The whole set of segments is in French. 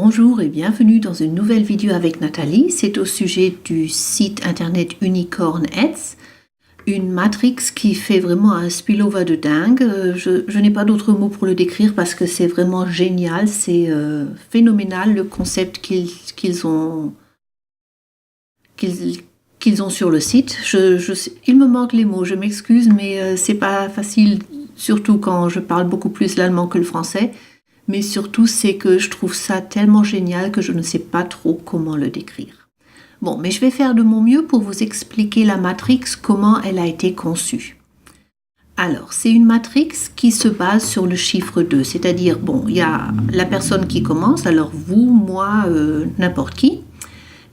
Bonjour et bienvenue dans une nouvelle vidéo avec Nathalie. C'est au sujet du site internet Unicorn Ads, une matrix qui fait vraiment un spillover de dingue. Je n'ai pas d'autres mots pour le décrire parce que c'est vraiment génial, c'est phénoménal le concept qu'ils ont sur le site. Il me manque les mots, je m'excuse, mais c'est pas facile, surtout quand je parle beaucoup plus l'allemand que le français. Mais surtout, c'est que je trouve ça tellement génial que je ne sais pas trop comment le décrire. Bon, mais je vais faire de mon mieux pour vous expliquer la matrix, comment elle a été conçue. Alors, c'est une matrix qui se base sur le chiffre 2, c'est-à-dire, bon, il y a la personne qui commence, alors vous, moi, n'importe qui.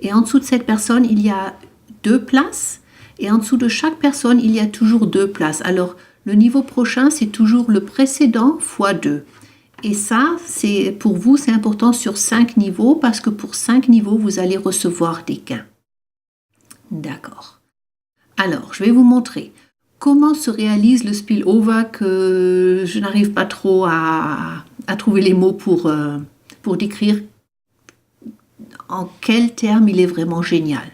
Et en dessous de cette personne, il y a 2 places. Et en dessous de chaque personne, il y a toujours 2 places. Alors, le niveau prochain, c'est toujours le précédent fois 2. Et ça, pour vous, c'est important sur 5 niveaux parce que pour 5 niveaux, vous allez recevoir des gains. D'accord. Alors, je vais vous montrer comment se réalise le spillover que je n'arrive pas trop à trouver les mots pour décrire en quels termes il est vraiment génial.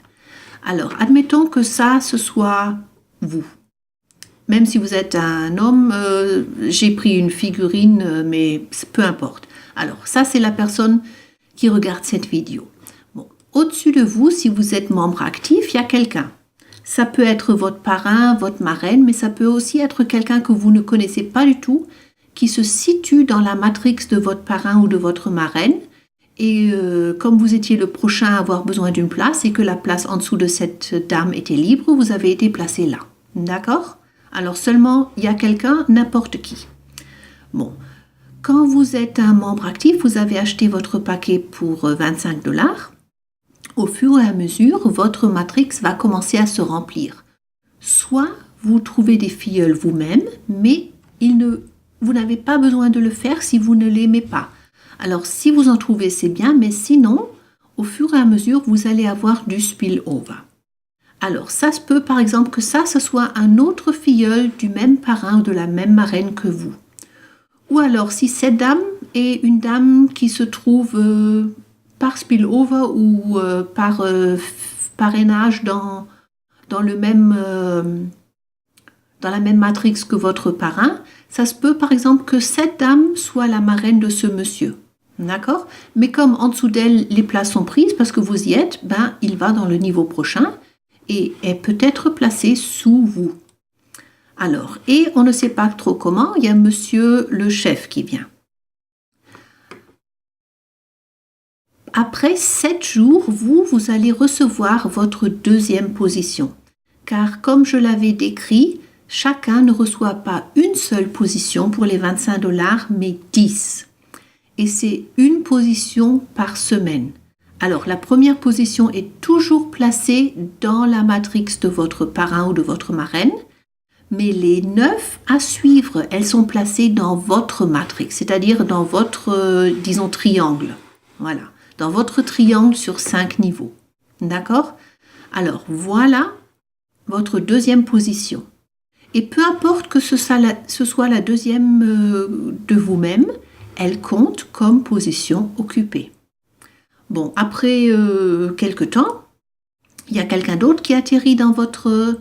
Alors, admettons que ça, ce soit vous. Même si vous êtes un homme, j'ai pris une figurine, mais peu importe. Alors, ça, c'est la personne qui regarde cette vidéo. Bon, au-dessus de vous, si vous êtes membre actif, il y a quelqu'un. Ça peut être votre parrain, votre marraine, mais ça peut aussi être quelqu'un que vous ne connaissez pas du tout, qui se situe dans la matrix de votre parrain ou de votre marraine. Et comme vous étiez le prochain à avoir besoin d'une place et que la place en dessous de cette dame était libre, vous avez été placé là. D'accord ? Alors seulement, il y a quelqu'un, n'importe qui. Bon, quand vous êtes un membre actif, vous avez acheté votre paquet pour 25 $. Au fur et à mesure, votre matrix va commencer à se remplir. Soit vous trouvez des filleuls vous-même, mais vous n'avez pas besoin de le faire si vous ne l'aimez pas. Alors si vous en trouvez, c'est bien, mais sinon, au fur et à mesure, vous allez avoir du spillover. Alors, ça se peut, par exemple, que ça soit un autre filleul du même parrain ou de la même marraine que vous. Ou alors, si cette dame est une dame qui se trouve par spillover ou par parrainage dans la même matrix que votre parrain, ça se peut, par exemple, que cette dame soit la marraine de ce monsieur. D'accord ? Mais comme en dessous d'elle, les places sont prises parce que vous y êtes, il va dans le niveau prochain et est peut-être placé sous vous. Alors, et on ne sait pas trop comment, il y a monsieur le chef qui vient. Après 7 jours, vous allez recevoir votre deuxième position. Car comme je l'avais décrit, chacun ne reçoit pas une seule position pour les 25 $, mais 10. Et c'est une position par semaine. Alors, la première position est toujours placée dans la matrix de votre parrain ou de votre marraine, mais les 9 à suivre, elles sont placées dans votre matrix, c'est-à-dire dans votre, disons, triangle. Voilà, dans votre triangle sur 5 niveaux. D'accord ? Alors, voilà votre deuxième position. Et peu importe que ce soit la deuxième de vous-même, elle compte comme position occupée. Bon, après quelque temps, il y a quelqu'un d'autre qui atterrit dans votre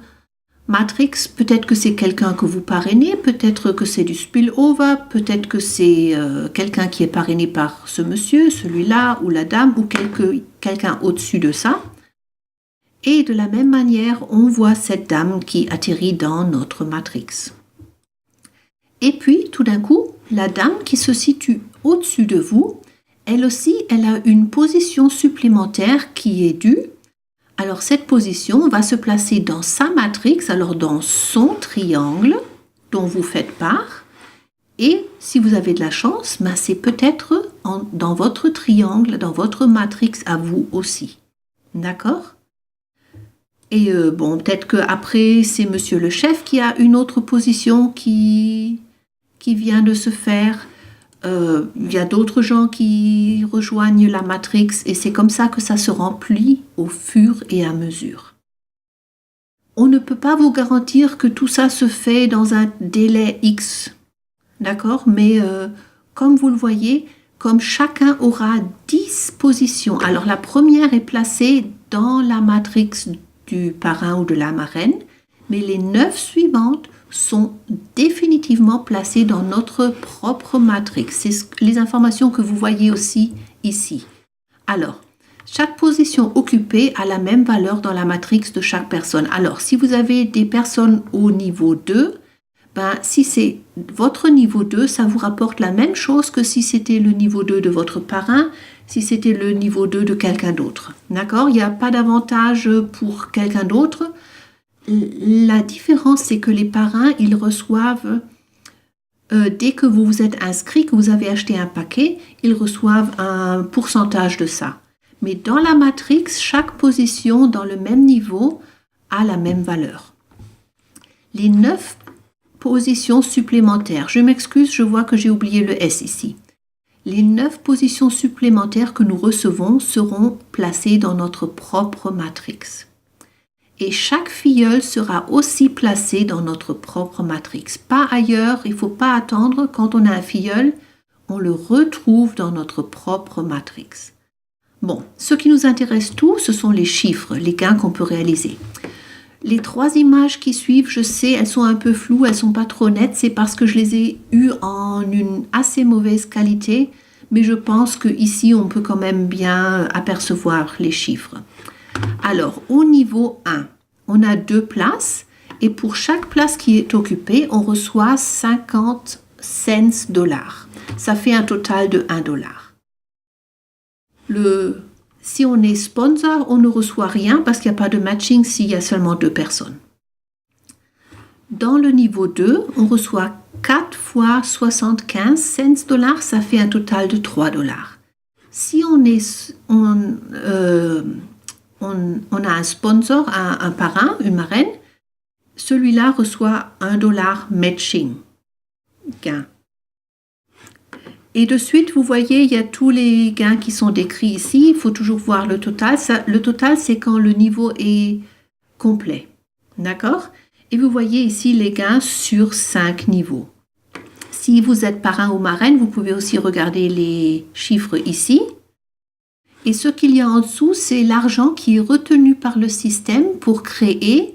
matrix. Peut-être que c'est quelqu'un que vous parrainez, peut-être que c'est du spillover, peut-être que c'est quelqu'un qui est parrainé par ce monsieur, celui-là, ou la dame, ou quelqu'un au-dessus de ça. Et de la même manière, on voit cette dame qui atterrit dans notre matrix. Et puis, tout d'un coup, la dame qui se situe au-dessus de vous, elle aussi, elle a une position supplémentaire qui est due. Alors, cette position va se placer dans sa matrix, alors dans son triangle dont vous faites part. Et si vous avez de la chance, c'est peut-être dans votre triangle, dans votre matrix à vous aussi. D'accord ? Et bon, peut-être qu'après, c'est monsieur le chef qui a une autre position qui vient de se faire. Il y a d'autres gens qui rejoignent la matrix et c'est comme ça que ça se remplit au fur et à mesure. On ne peut pas vous garantir que tout ça se fait dans un délai X, d'accord ? Mais comme vous le voyez, comme chacun aura 10 10 positions. Alors la première est placée dans la matrix du parrain ou de la marraine, mais les 9 suivantes sont définitivement placées dans notre propre matrix. C'est les informations que vous voyez aussi ici. Alors, chaque position occupée a la même valeur dans la matrix de chaque personne. Alors, si vous avez des personnes au niveau 2, si c'est votre niveau 2, ça vous rapporte la même chose que si c'était le niveau 2 de votre parrain, si c'était le niveau 2 de quelqu'un d'autre. D'accord? Il n'y a pas d'avantage pour quelqu'un d'autre. La différence, c'est que les parrains, ils reçoivent, dès que vous vous êtes inscrit, que vous avez acheté un paquet, ils reçoivent un pourcentage de ça. Mais dans la matrix, chaque position dans le même niveau a la même valeur. Les 9 positions supplémentaires, je m'excuse, je vois que j'ai oublié le S ici. Les 9 positions supplémentaires que nous recevons seront placées dans notre propre matrix. Et chaque filleul sera aussi placé dans notre propre matrix. Pas ailleurs, il ne faut pas attendre, quand on a un filleul, on le retrouve dans notre propre matrix. Bon, ce qui nous intéresse tous, ce sont les chiffres, les gains qu'on peut réaliser. Les 3 images qui suivent, je sais, elles sont un peu floues, elles ne sont pas trop nettes, c'est parce que je les ai eues en une assez mauvaise qualité, mais je pense qu'ici, on peut quand même bien apercevoir les chiffres. Alors, au niveau 1, on a 2 places et pour chaque place qui est occupée, on reçoit 50 cents dollars. Ça fait un total de 1 dollar. Si on est sponsor, on ne reçoit rien parce qu'il n'y a pas de matching s'il y a seulement 2 personnes. Dans le niveau 2, on reçoit 4 fois 75 cents dollars, ça fait un total de 3 dollars. Si on a un sponsor, un parrain, une marraine, celui-là reçoit 1 dollar matching gain. Et de suite, vous voyez, il y a tous les gains qui sont décrits ici. Il faut toujours voir le total. Le total, c'est quand le niveau est complet. D'accord? Et vous voyez ici les gains sur 5 niveaux. Si vous êtes parrain ou marraine, vous pouvez aussi regarder les chiffres ici. Et ce qu'il y a en dessous, c'est l'argent qui est retenu par le système pour créer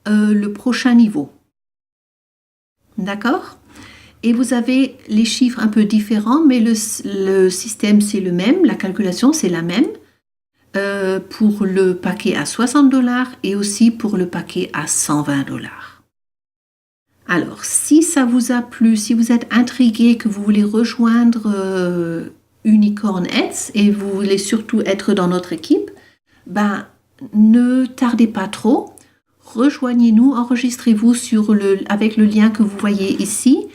le prochain niveau. D'accord? Et vous avez les chiffres un peu différents, mais le système c'est le même, la calculation c'est la même pour le paquet à 60 dollars et aussi pour le paquet à 120 dollars. Alors, si ça vous a plu, si vous êtes intrigué, que vous voulez rejoindre Unicorn Heads et vous voulez surtout être dans notre équipe, ne tardez pas trop, rejoignez-nous, enregistrez-vous avec le lien que vous voyez ici.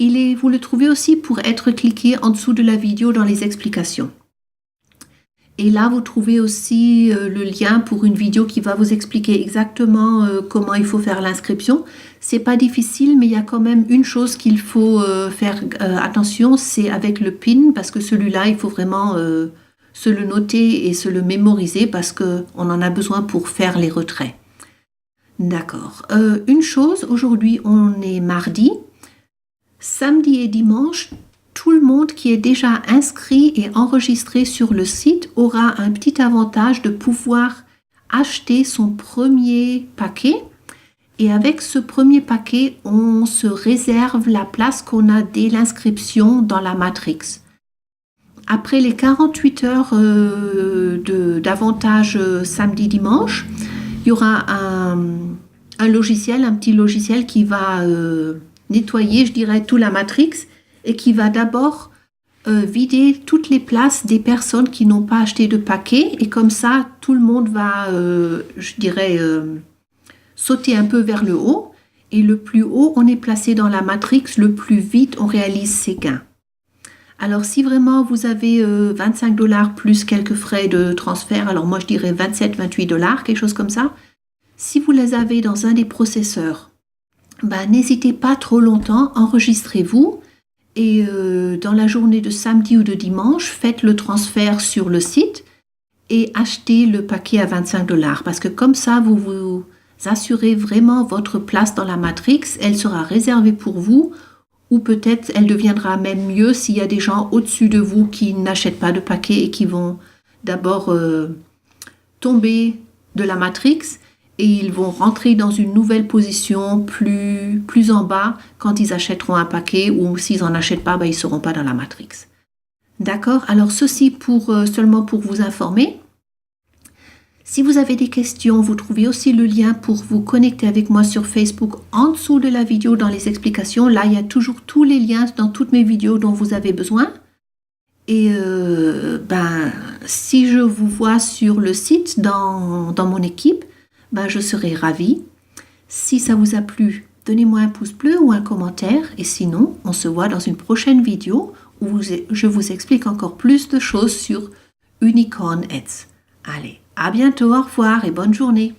Vous le trouvez aussi pour être cliqué en dessous de la vidéo dans les explications. Et là, vous trouvez aussi le lien pour une vidéo qui va vous expliquer exactement comment il faut faire l'inscription. C'est pas difficile, mais il y a quand même une chose qu'il faut faire attention, c'est avec le PIN, parce que celui-là, il faut vraiment se le noter et se le mémoriser parce qu'on en a besoin pour faire les retraits. D'accord. Une chose, aujourd'hui, on est mardi. Samedi et dimanche, tout le monde qui est déjà inscrit et enregistré sur le site aura un petit avantage de pouvoir acheter son premier paquet. Et avec ce premier paquet, on se réserve la place qu'on a dès l'inscription dans la matrix. Après les 48 heures d'avantage samedi-dimanche, il y aura un logiciel, un petit logiciel qui va nettoyer, je dirais, toute la matrix et qui va d'abord vider toutes les places des personnes qui n'ont pas acheté de paquet et comme ça, tout le monde va, sauter un peu vers le haut et le plus haut on est placé dans la matrix, le plus vite on réalise ses gains. Alors si vraiment vous avez 25 dollars plus quelques frais de transfert, alors moi je dirais 27-28 dollars, quelque chose comme ça, si vous les avez dans un des processeurs, n'hésitez pas trop longtemps, enregistrez-vous et dans la journée de samedi ou de dimanche, faites le transfert sur le site et achetez le paquet à 25 dollars parce que comme ça, vous vous assurez vraiment votre place dans la matrix. Elle sera réservée pour vous ou peut-être elle deviendra même mieux s'il y a des gens au-dessus de vous qui n'achètent pas de paquets et qui vont d'abord tomber de la matrix et ils vont rentrer dans une nouvelle position plus en bas quand ils achèteront un paquet, ou s'ils n'en achètent pas, ils ne seront pas dans la matrix. D'accord? Alors ceci seulement pour vous informer. Si vous avez des questions, vous trouvez aussi le lien pour vous connecter avec moi sur Facebook en dessous de la vidéo dans les explications. Là, il y a toujours tous les liens dans toutes mes vidéos dont vous avez besoin. Et si je vous vois sur le site dans mon équipe, je serai ravie. Si ça vous a plu, donnez-moi un pouce bleu ou un commentaire. Et sinon, on se voit dans une prochaine vidéo où je vous explique encore plus de choses sur Unicorn Ads. Allez, à bientôt, au revoir et bonne journée.